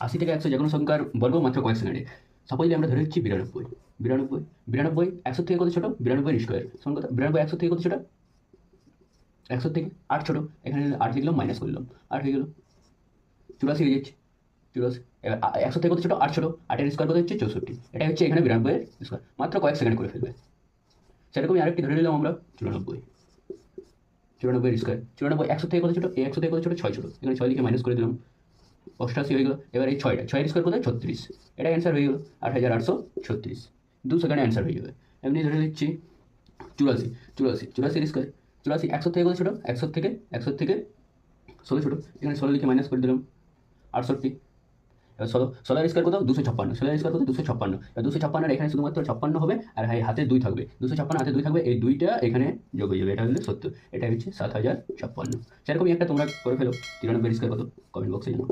80 থেকে 100 যে কোনো সংখ্যার বর্গ মাত্র কয়েক সেকেন্ডে। সাপোজলি আমরা ধরে নিচ্ছি 92, 92, 92 100 থেকে কত ছোট? 92 এর স্কোয়ার সমান কত? 92 100 থেকে কত ছোট? 100 থেকে 8 ছোট। এখানে 8 লিখলাম, মাইনাস করলাম, 8 হয়ে গেল, 84 হয়ে যাচ্ছে, 84। এবার 100 থেকে কত ছোট? 8 ছোট, 8 এর স্কোয়ার কত হচ্ছে? 64। এটা হচ্ছে এখানে 92 এর স্কোয়ার, মাত্র কয়েক সেকেন্ড করে ফেলবে। সেরকমই আরেকটি ধরে নিলাম আমরা 94, 94 এর স্কোয়ার, 94 100 থেকে কত ছোট? এই 100 থেকে কত ছোট? 6 ছোট, এখানে 6 লিখে মাইনাস করে দিলাম, 88 হয়ে গেল। এবার এই 6টা, 6 এর স্কোয়ার কোথায়? 36। এটা অ্যান্সার হয়ে গেল 8836, 2 সেকেন্ডে অ্যান্সার হয়ে যাবে। এমনি ধরে নিচ্ছি 84, 84, 84 এর স্কোয়ার, 84 100 থেকে কত ছোট? 100 থেকে 16 ছোট, এখানে 16 লিখে মাইনাস করে দিলাম, 68। এবার 16 এর স্কোয়ার কত? 256, 16 এর স্কোয়ার কত? 256। এবার 256 এখানে শুধুমাত্র 56 হবে, আর হাতে 2 থাকবে, 256 হাতে 2 থাকবে, এই 2টা এখানে যোগ হয়ে যাবে, এটা হলো 70। এটা হচ্ছে 7056। সেরকমই একটা তোমরা করে ফেলো। 93 এর স্কোয়ার কত? কমেন্ট বক্সে জানাও।